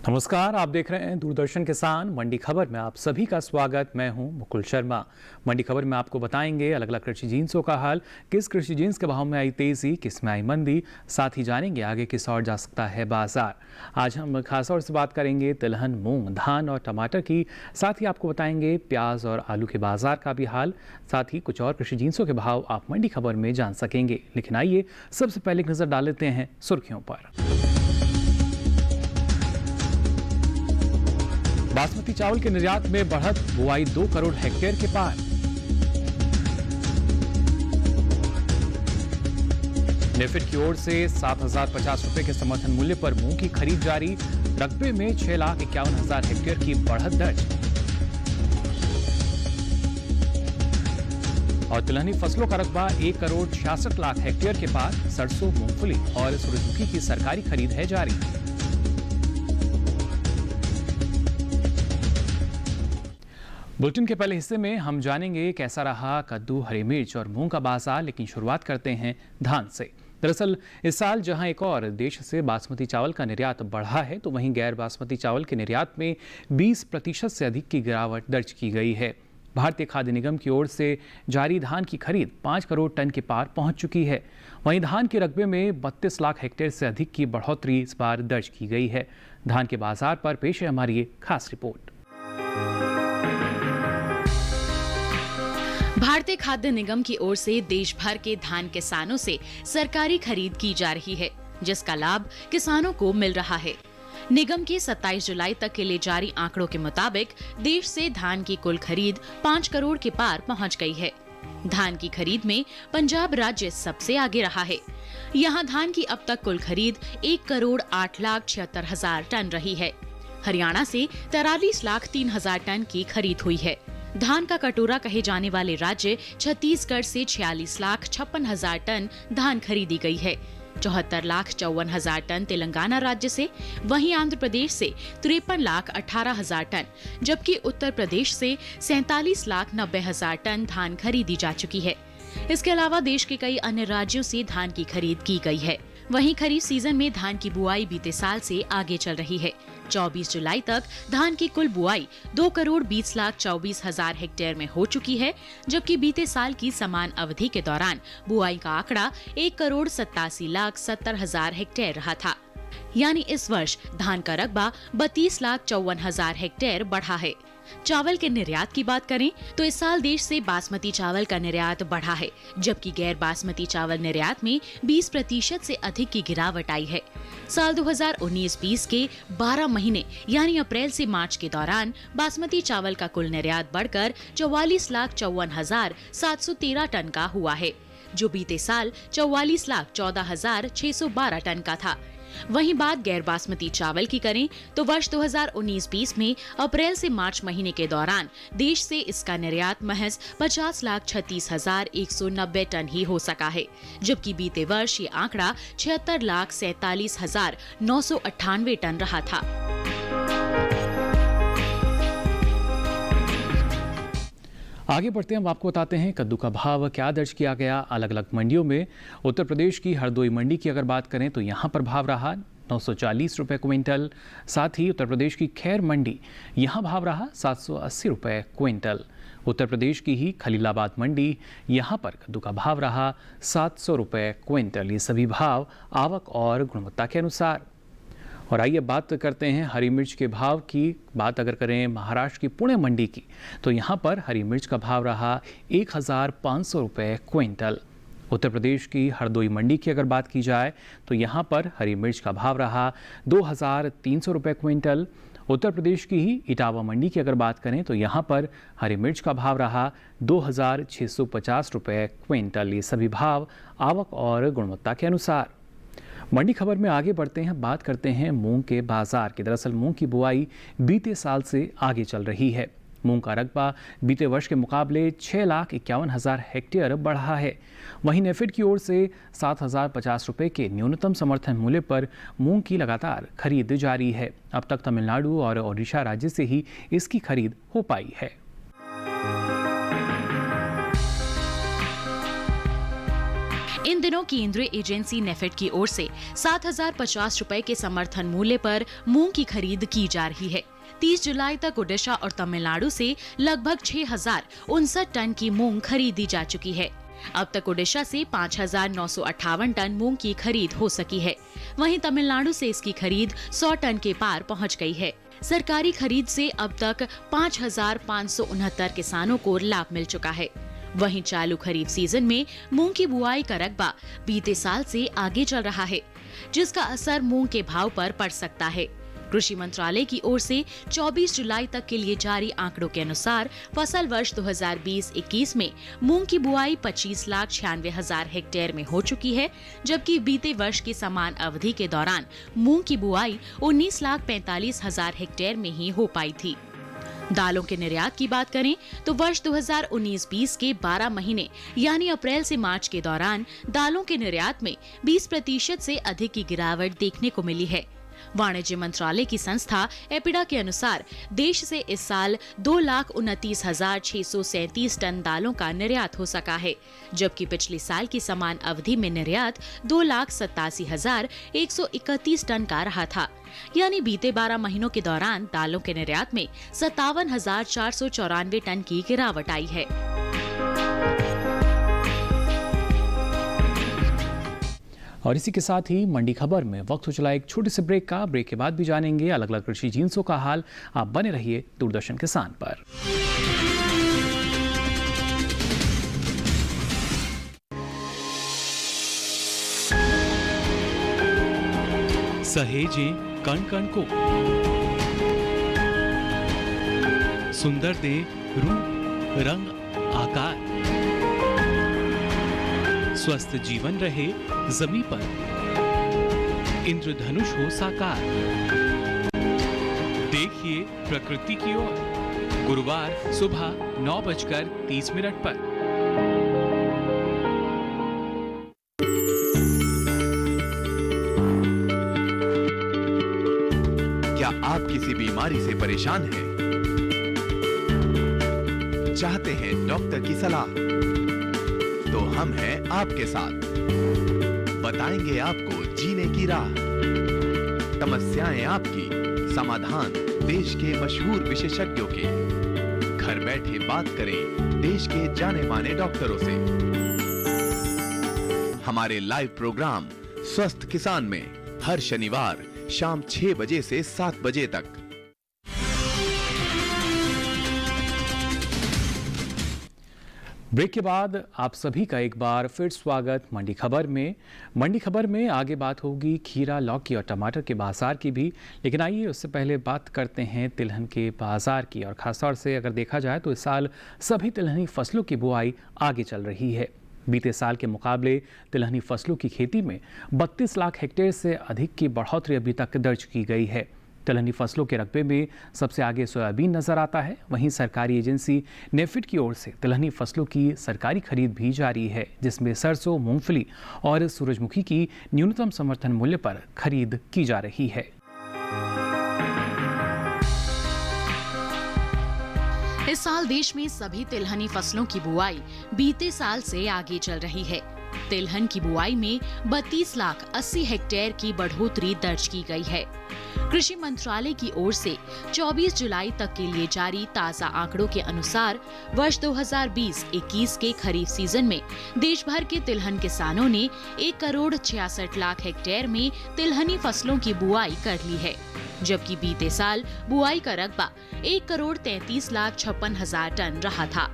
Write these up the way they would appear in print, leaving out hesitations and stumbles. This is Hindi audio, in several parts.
नमस्कार, आप देख रहे हैं दूरदर्शन किसान मंडी खबर में आप सभी का स्वागत। मैं हूं मुकुल शर्मा। मंडी खबर में आपको बताएंगे अलग अलग कृषि जिन्सों का हाल, किस कृषि जिन्स के भाव में आई तेजी, किस में आई मंदी, साथ ही जानेंगे आगे किस ओर जा सकता है बाजार। आज हम खासतौर से बात करेंगे तिलहन, मूंग, धान और टमाटर की, साथ ही आपको बताएंगे प्याज और आलू के बाजार का भी हाल, साथ ही कुछ और कृषि जिन्सों के भाव आप मंडी खबर में जान सकेंगे। लेकिन आइए सबसे पहले एक नजर डाल लेते हैं सुर्खियों पर। बासमती चावल के निर्यात में बढ़त, बुआई 2 करोड़ हेक्टेयर के पार। नेफेड की ओर से 7,050 रुपए के समर्थन मूल्य पर मूंग की खरीद जारी, रकबे में 6,51,000 हेक्टेयर की बढ़त दर्ज। और तिलहनी फसलों का रकबा 1 करोड़ 66 लाख हेक्टेयर के पार। सरसों, मूंगफली और सूरजमुखी की सरकारी खरीद है जारी। बुलेटिन के पहले हिस्से में हम जानेंगे कैसा रहा कद्दू, हरी मिर्च और मूंग का बाजार। लेकिन शुरुआत करते हैं धान से। दरअसल इस साल जहां एक और देश से बासमती चावल का निर्यात बढ़ा है, तो वहीं गैर बासमती चावल के निर्यात में 20% से अधिक की गिरावट दर्ज की गई है। भारतीय खाद्य निगम की ओर से जारी धान की खरीद 5 करोड़ टन के पार पहुंच चुकी है। वहीं धान के रकबे में 32 लाख हेक्टेयर से अधिक की बढ़ोतरी इस बार दर्ज की गई है। धान के बाजार पर पेश है हमारी ये खास रिपोर्ट। भारतीय खाद्य निगम की ओर से देश भर के धान किसानों से सरकारी खरीद की जा रही है, जिसका लाभ किसानों को मिल रहा है। निगम के 27 जुलाई तक के लिए जारी आंकड़ों के मुताबिक देश से धान की कुल खरीद 5 करोड़ के पार पहुंच गई है। धान की खरीद में पंजाब राज्य सबसे आगे रहा है। यहां धान की अब तक कुल खरीद 1 करोड़ 8,76,000 टन रही है। हरियाणा से 43,03,000 टन की खरीद हुई है। धान का कटोरा कहे जाने वाले राज्य छत्तीसगढ़ से 46,56,000 टन धान खरीदी गई है। 74,54,000 टन तेलंगाना राज्य से, वहीं आंध्र प्रदेश से 53,18,000 टन, जबकि उत्तर प्रदेश से 47,90,000 टन धान खरीदी जा चुकी है। इसके अलावा देश के कई अन्य राज्यों से धान की खरीद की गई है। वहीं खरीफ सीजन में धान की बुआई बीते साल से आगे चल रही है। 24 जुलाई तक धान की कुल बुआई 2 करोड़ 20,24,000 हेक्टेयर में हो चुकी है, जबकि बीते साल की समान अवधि के दौरान बुआई का आंकड़ा 1 करोड़ 87,70,000 हेक्टेयर रहा था। यानी इस वर्ष धान का रकबा 32,54,000 हेक्टेयर बढ़ा है। चावल के निर्यात की बात करें तो इस साल देश से बासमती चावल का निर्यात बढ़ा है, जबकि गैर बासमती चावल निर्यात में 20% से अधिक की गिरावट आई है। साल 2019-20 के 12 महीने यानी अप्रैल से मार्च के दौरान बासमती चावल का कुल निर्यात बढ़कर 44,54,713 टन का हुआ है, जो बीते साल 44,14,612 टन का था। वहीं बात गैर बासमती चावल की करें तो वर्ष 2019-20 में अप्रैल से मार्च महीने के दौरान देश से इसका निर्यात महज 50,36,190 टन ही हो सका है, जबकि बीते वर्ष ये आंकड़ा 76,47,998 टन रहा था। आगे बढ़ते हैं, हम आपको बताते हैं कद्दू का भाव क्या दर्ज किया गया अलग अलग मंडियों में। उत्तर प्रदेश की हरदोई मंडी की अगर बात करें तो यहाँ पर भाव रहा 940 रुपये क्विंटल। साथ ही उत्तर प्रदेश की खैर मंडी, यहाँ भाव रहा 780 रुपये क्विंटल। उत्तर प्रदेश की ही खलीलाबाद मंडी, यहाँ पर कद्दू का भाव रहा 700 रुपये क्विंटल। ये सभी भाव आवक और गुणवत्ता के अनुसार। और आइए बात करते हैं हरी मिर्च के भाव की। बात अगर करें महाराष्ट्र की पुणे मंडी की, तो यहाँ पर हरी मिर्च का भाव रहा 1,500 रुपये क्विंटल। उत्तर प्रदेश की हरदोई मंडी की अगर बात की जाए तो यहाँ पर हरी मिर्च का भाव रहा 2,300 रुपये क्विंटल। उत्तर प्रदेश की ही इटावा मंडी की अगर बात करें तो यहाँ पर हरी मिर्च का भाव रहा 2,650 रुपये क्विंटल। ये सभी भाव आवक और गुणवत्ता के अनुसार। मंडी खबर में आगे बढ़ते हैं, बात करते हैं मूंग के बाजार की। दरअसल मूंग की बुआई बीते साल से आगे चल रही है। मूंग का रकबा बीते वर्ष के मुकाबले 6,51,000 हेक्टेयर बढ़ा है। वहीं नेफेड की ओर से 7,050 रुपये के न्यूनतम समर्थन मूल्य पर मूंग की लगातार खरीद जारी है। अब तक तमिलनाडु और ओडिशा राज्य से ही इसकी खरीद हो पाई है। इन दिनों केंद्रीय एजेंसी नेफेड की ओर से 7,050 रुपए के समर्थन मूल्य पर मूंग की खरीद की जा रही है। 30 जुलाई तक ओडिशा और तमिलनाडु से लगभग 6,059 टन की मूंग खरीदी जा चुकी है। अब तक ओडिशा से 5,958 टन मूंग की खरीद हो सकी है। वहीं तमिलनाडु से इसकी खरीद 100 टन के पार पहुंच गई है। सरकारी खरीद से अब तक 5,569 किसानों को लाभ मिल चुका है। वहीं चालू खरीफ सीजन में मूंग की बुआई का रकबा बीते साल से आगे चल रहा है, जिसका असर मूंग के भाव पर पड़ सकता है। कृषि मंत्रालय की ओर से 24 जुलाई तक के लिए जारी आंकड़ों के अनुसार फसल वर्ष 2020-21 में मूंग की बुआई 25,96,000 हेक्टेयर में हो चुकी है, जबकि बीते वर्ष की समान अवधि के दौरान मूंग की बुआई 19,45,000 हेक्टेयर में ही हो पाई थी। दालों के निर्यात की बात करें तो वर्ष 2019-20 के 12 महीने यानी अप्रैल से मार्च के दौरान दालों के निर्यात में 20% से अधिक की गिरावट देखने को मिली है। वाणिज्य मंत्रालय की संस्था एपिडा के अनुसार देश से इस साल 2,29,637 टन दालों का निर्यात हो सका है, जबकि पिछले साल की समान अवधि में निर्यात 2,87,131 टन का रहा था। यानी बीते 12 महीनों के दौरान दालों के निर्यात में 57,494 टन की गिरावट आई है। और इसी के साथ ही मंडी खबर में वक्त हो चला एक छोटे से ब्रेक का। ब्रेक के बाद भी जानेंगे अलग अलग कृषि जिन्सों का हाल। आप बने रहिए दूरदर्शन किसान पर। सहेजे कण कण को, सुंदर दे रूप रंग आकार, स्वस्थ जीवन रहे जमी पर, इंद्रधनुष हो साकार। देखिए प्रकृति की ओर, गुरुवार सुबह 9:30 पर। क्या आप किसी बीमारी से परेशान हैं? चाहते हैं डॉक्टर की सलाह? तो हम हैं आपके साथ, बताएंगे आपको जीने की राह। समस्याएं आपकी, समाधान देश के मशहूर विशेषज्ञों के। घर बैठे बात करें देश के जाने माने डॉक्टरों से। हमारे लाइव प्रोग्राम स्वस्थ किसान में हर शनिवार शाम 6 बजे से 7 बजे तक। ब्रेक के बाद आप सभी का एक बार फिर स्वागत मंडी खबर में। मंडी खबर में आगे बात होगी खीरा, लौकी और टमाटर के बाजार की भी, लेकिन आइए उससे पहले बात करते हैं तिलहन के बाजार की। और खासतौर से अगर देखा जाए तो इस साल सभी तिलहनी फसलों की बुआई आगे चल रही है। बीते साल के मुकाबले तिलहनी फसलों की खेती में 32 लाख हेक्टेयर से अधिक की बढ़ोतरी अभी तक दर्ज की गई है। तिलहनी फसलों के रकबे में सबसे आगे सोयाबीन नजर आता है। वहीं सरकारी एजेंसी नेफेड की ओर से तिलहनी फसलों की सरकारी खरीद भी जारी है, जिसमें सरसों, मूंगफली और सूरजमुखी की न्यूनतम समर्थन मूल्य पर खरीद की जा रही है। इस साल देश में सभी तिलहनी फसलों की बुआई बीते साल से आगे चल रही है। तिलहन की बुआई में 32,80,000 हेक्टेयर की बढ़ोतरी दर्ज की गई है। कृषि मंत्रालय की ओर से 24 जुलाई तक के लिए जारी ताजा आंकड़ों के अनुसार वर्ष 2020-21 के खरीफ सीजन में देश भर के तिलहन किसानों ने 1,66,00,000 हेक्टेयर में तिलहनी फसलों की बुआई कर ली है, जबकि बीते साल बुआई का रकबा 1,33,56,000 टन रहा था।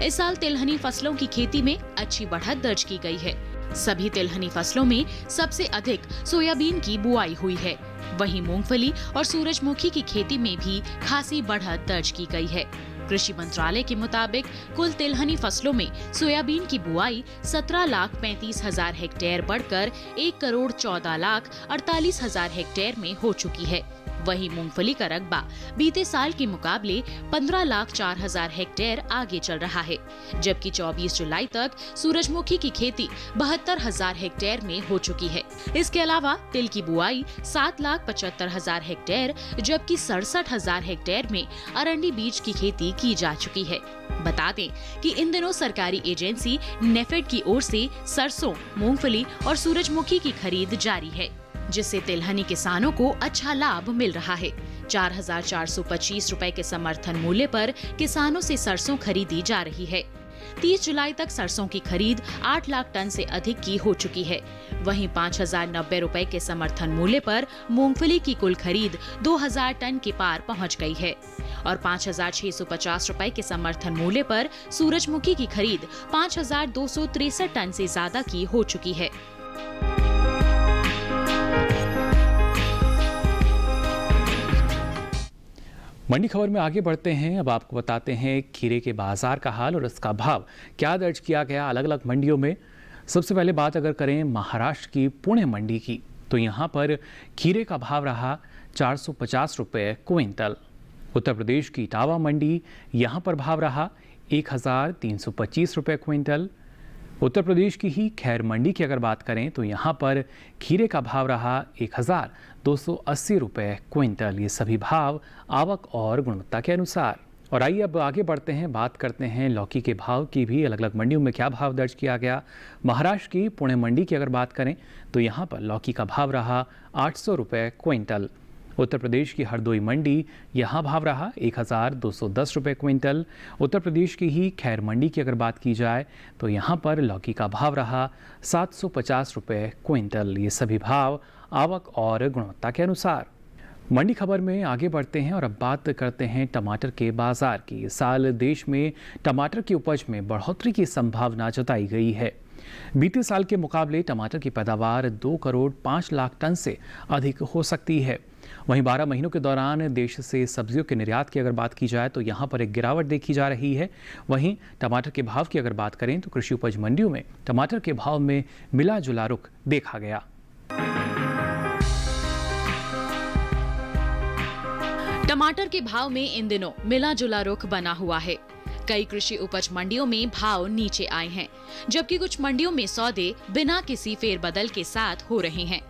इस साल तिलहनी फसलों की खेती में अच्छी बढ़त दर्ज की गई है। सभी तिलहनी फसलों में सबसे अधिक सोयाबीन की बुआई हुई है। वहीं मूंगफली और सूरजमुखी की खेती में भी खासी बढ़त दर्ज की गई है। कृषि मंत्रालय के मुताबिक कुल तिलहनी फसलों में सोयाबीन की बुआई 17,35,000 हेक्टेयर बढ़कर 1,14,48,000 हेक्टेयर में हो चुकी है। वहीं मूंगफली का रकबा बीते साल के मुकाबले 15,04,000 हेक्टेयर आगे चल रहा है, जबकि 24 जुलाई तक सूरजमुखी की खेती 72,000 हेक्टेयर में हो चुकी है। इसके अलावा तिल की बुआई 7,75,000 हेक्टेयर, जबकि 67,000 हेक्टेयर में अरंडी बीज की खेती की जा चुकी है। बता दें कि इन दिनों सरकारी एजेंसी नेफेड की ओर से सरसों, मूंगफली और सूरजमुखी की खरीद जारी है, जिससे तिलहनी किसानों को अच्छा लाभ मिल रहा है। 4,425 रुपए के समर्थन मूल्य पर किसानों से सरसों खरीदी जा रही है। 30 जुलाई तक सरसों की खरीद 8 लाख टन से अधिक की हो चुकी है। वहीं 5,090 रुपए के समर्थन मूल्य पर मूंगफली की कुल खरीद 2,000 टन के पार पहुंच गई है और 5,650 रुपए के समर्थन मूल्य पर सूरजमुखी की खरीद 5,263 टन से ज्यादा की हो चुकी है। मंडी खबर में आगे बढ़ते हैं। अब आपको बताते हैं खीरे के बाजार का हाल और इसका भाव क्या दर्ज किया गया अलग अलग मंडियों में। सबसे पहले बात अगर करें महाराष्ट्र की पुणे मंडी की, तो यहाँ पर खीरे का भाव रहा 450 रुपये क्विंटल। उत्तर प्रदेश की इटावा मंडी, यहाँ पर भाव रहा 1,325 रुपये क्विंटल। उत्तर प्रदेश की ही खैर मंडी की अगर बात करें तो यहाँ पर खीरे का भाव रहा 1,280 रुपये क्विंटल। ये सभी भाव आवक और गुणवत्ता के अनुसार। और आइए अब आगे बढ़ते हैं, बात करते हैं लौकी के भाव की भी। अलग अलग मंडियों में क्या भाव दर्ज किया गया। महाराष्ट्र की पुणे मंडी की अगर बात करें तो यहाँ पर लौकी का भाव रहा 800 रुपये क्विंटल। उत्तर प्रदेश की हरदोई मंडी, यहाँ भाव रहा 1,210 रुपये क्विंटल। उत्तर प्रदेश की ही खैर मंडी की अगर बात की जाए तो यहाँ पर लौकी का भाव रहा 750 रुपये क्विंटल। ये सभी भाव आवक और गुणवत्ता के अनुसार। मंडी खबर में आगे बढ़ते हैं और अब बात करते हैं टमाटर के बाजार की। इस साल देश में टमाटर की उपज में बढ़ोतरी की संभावना जताई गई है। बीते साल के मुकाबले टमाटर की पैदावार 2 करोड़ 5 लाख टन से अधिक हो सकती है। वहीं 12 महीनों के दौरान देश से सब्जियों के निर्यात की अगर बात की जाए तो यहाँ पर एक गिरावट देखी जा रही है। वहीं टमाटर के भाव की अगर बात करें तो कृषि उपज मंडियों में टमाटर के भाव में मिला जुला रुख देखा गया। टमाटर के भाव में इन दिनों मिला जुला रुख बना हुआ है। कई कृषि उपज मंडियों में भाव नीचे आए हैं, जबकि कुछ मंडियों में सौदे बिना किसी फेरबदल के साथ हो रहे हैं।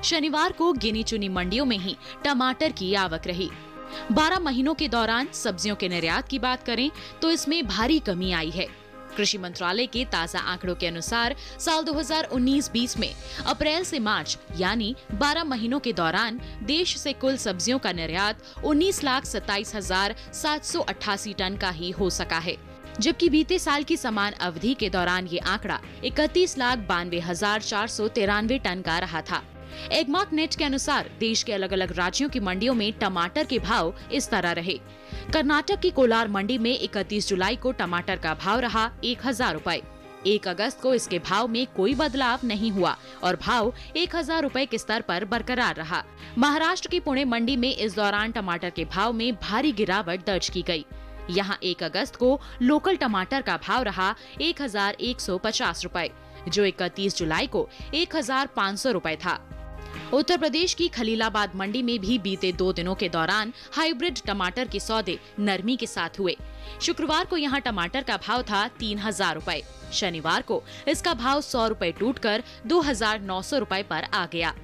शनिवार को गिनी चुनी मंडियों में ही टमाटर की आवक रही। 12 महीनों के दौरान सब्जियों के निर्यात की बात करें तो इसमें भारी कमी आई है। कृषि मंत्रालय के ताजा आंकड़ों के अनुसार साल 2019-20 में अप्रैल से मार्च यानी 12 महीनों के दौरान देश से कुल सब्जियों का निर्यात 19,27,788 टन का ही हो सका है, जबकि बीते साल की समान अवधि के दौरान ये आंकड़ा 31,92,493 टन का रहा था। एगमार्क नेट के अनुसार देश के अलग अलग राज्यों की मंडियों में टमाटर के भाव इस तरह रहे। कर्नाटक की कोलार मंडी में 31 जुलाई को टमाटर का भाव रहा 1,000 रुपए। 1 अगस्त को इसके भाव में कोई बदलाव नहीं हुआ और भाव 1,000 रुपए के स्तर पर बरकरार रहा। महाराष्ट्र की पुणे मंडी में इस दौरान टमाटर के भाव में भारी गिरावट दर्ज की गई। यहाँ 1 अगस्त को लोकल टमाटर का भाव रहा 1,150 रुपए, जो 31 जुलाई को 1,500 रुपए था। उत्तर प्रदेश की खलीलाबाद मंडी में भी बीते 2 दिनों के दौरान हाइब्रिड टमाटर के सौदे नरमी के साथ हुए। शुक्रवार को यहाँ टमाटर का भाव था 3,000 रुपए। शनिवार को इसका भाव 100 रुपए टूटकर 2,900 रुपए पर आ गया।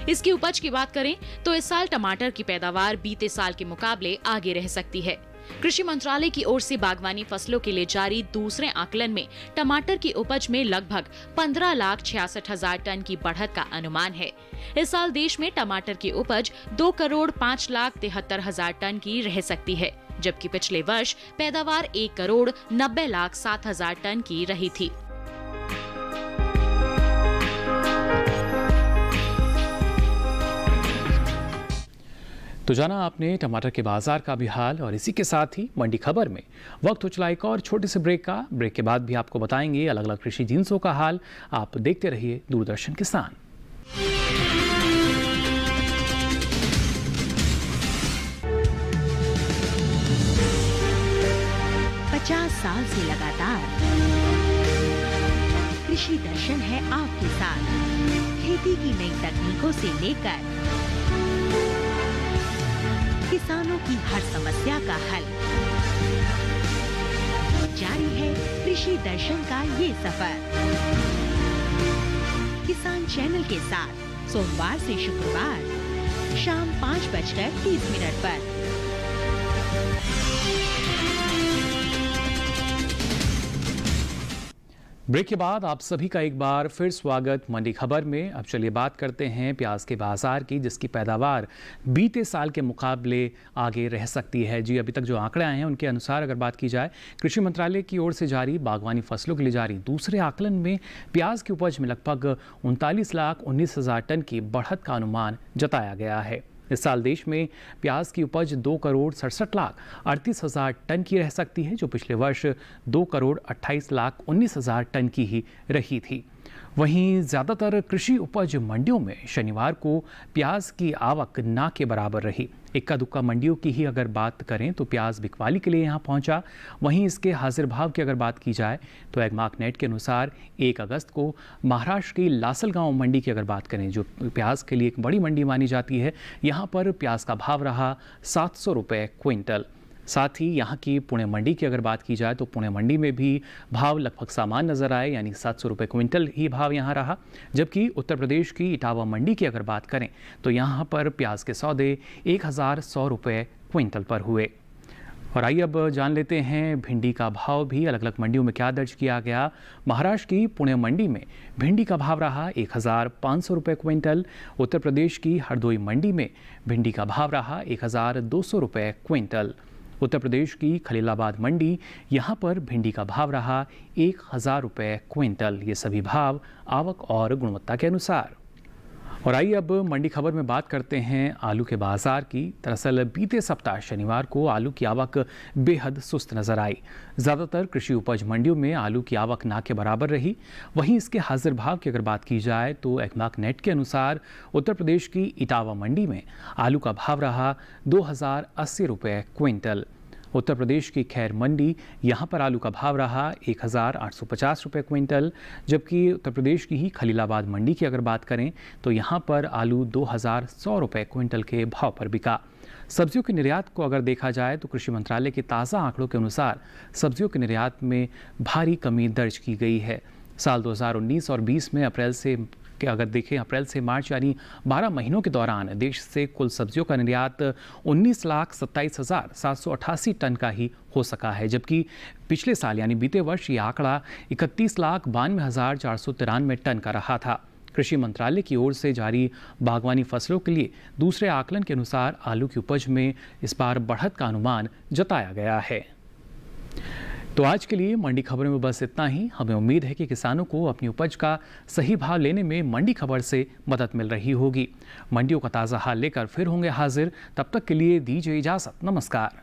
इसकी उपज की बात करें तो इस साल टमाटर की पैदावार बीते साल के मुकाबले आगे रह सकती है। कृषि मंत्रालय की ओर से बागवानी फसलों के लिए जारी दूसरे आकलन में टमाटर की उपज में लगभग 15,66,000 टन की बढ़त का अनुमान है। इस साल देश में टमाटर की उपज 2 करोड़ 5,73,000 टन की रह सकती है, जबकि पिछले वर्ष पैदावार 1 करोड़ 90,07,000 टन की रही थी। तो जाना आपने टमाटर के बाजार का भी हाल, और इसी के साथ ही मंडी खबर में वक्त हो चला एक और छोटे से ब्रेक का। ब्रेक के बाद भी आपको बताएंगे अलग अलग कृषि जिन्सों का हाल। आप देखते रहिए दूरदर्शन किसान। 50 साल से लगातार कृषि दर्शन है आपके साथ। खेती की नई तकनीकों से लेकर किसानों की हर समस्या का हल, जारी है कृषि दर्शन का ये सफर। किसान चैनल के साथ सोमवार से शुक्रवार शाम 5:30 पर। ब्रेक के बाद आप सभी का एक बार फिर स्वागत मंडी खबर में। अब चलिए बात करते हैं प्याज के बाजार की, जिसकी पैदावार बीते साल के मुकाबले आगे रह सकती है। जी, अभी तक जो आंकड़े आए हैं उनके अनुसार अगर बात की जाए, कृषि मंत्रालय की ओर से जारी बागवानी फसलों के लिए जारी दूसरे आकलन में प्याज की उपज में लगभग 39,19,000 टन की बढ़त का अनुमान जताया गया है। इस साल देश में प्याज की उपज 2,67,38,000 टन की रह सकती है, जो पिछले वर्ष 2,28,19,000 टन की ही रही थी। वहीं ज़्यादातर कृषि उपज मंडियों में शनिवार को प्याज की आवक ना के बराबर रही। इक्का दुक्का मंडियों की ही अगर बात करें तो प्याज बिकवाली के लिए यहां पहुंचा। वहीं इसके हाजिर भाव की अगर बात की जाए तो एगमार्कनेट के अनुसार 1 अगस्त को महाराष्ट्र की लासलगांव मंडी की अगर बात करें, जो प्याज के लिए एक बड़ी मंडी मानी जाती है, यहां पर प्याज का भाव रहा 700 रुपये क्विंटल। साथ ही यहाँ की पुणे मंडी की अगर बात की जाए तो पुणे मंडी में भी भाव लगभग समान नजर आए, यानी 700 रुपये क्विंटल ही भाव यहाँ रहा। जबकि उत्तर प्रदेश की इटावा मंडी की अगर बात करें तो यहाँ पर प्याज के सौदे 1,100 रुपये क्विंटल पर हुए। और आइए अब जान लेते हैं भिंडी का भाव भी अलग अलग मंडियों में क्या दर्ज किया गया। महाराष्ट्र की पुणे मंडी में भिंडी का भाव रहा 1,500 रुपये क्विंटल। उत्तर प्रदेश की हरदोई मंडी में भिंडी का भाव रहा 1,200 रुपये क्विंटल। उत्तर प्रदेश की खलीलाबाद मंडी, यहाँ पर भिंडी का भाव रहा 1,000 रुपये क्विंटल। ये सभी भाव आवक और गुणवत्ता के अनुसार। और आइए अब मंडी खबर में बात करते हैं आलू के बाजार की। दरअसल बीते सप्ताह शनिवार को आलू की आवक बेहद सुस्त नजर आई। ज़्यादातर कृषि उपज मंडियों में आलू की आवक ना के बराबर रही। वहीं इसके हाजिर भाव की अगर बात की जाए तो एगमार्कनेट के अनुसार उत्तर प्रदेश की इटावा मंडी में आलू का भाव रहा 2,080 रुपये क्विंटल। उत्तर प्रदेश की खैर मंडी, यहाँ पर आलू का भाव रहा 1,850 रुपये क्विंटल। जबकि उत्तर प्रदेश की ही खलीलाबाद मंडी की अगर बात करें तो यहाँ पर आलू 2,100 रुपये क्विंटल के भाव पर बिका। सब्जियों के निर्यात को अगर देखा जाए तो कृषि मंत्रालय के ताज़ा आंकड़ों के अनुसार सब्जियों के निर्यात में भारी कमी दर्ज की गई है। साल 2019 और 20 में अप्रैल से मार्च यानी 12 महीनों के दौरान देश से कुल सब्जियों का निर्यात 19,27,788 टन का ही हो सका है। जबकि पिछले साल यानी बीते वर्ष ये आंकड़ा 31,92,493 टन का रहा था। कृषि मंत्रालय की ओर से जारी बागवानी फसलों के लिए दूसरे आकलन के अनुसार आलू की उपज में इस बार बढ़त का अनुमान जताया गया है। तो आज के लिए मंडी खबरों में बस इतना ही। हमें उम्मीद है कि किसानों को अपनी उपज का सही भाव लेने में मंडी खबर से मदद मिल रही होगी। मंडियों का ताज़ा हाल लेकर फिर होंगे हाजिर। तब तक के लिए दीजिए इजाज़त। नमस्कार।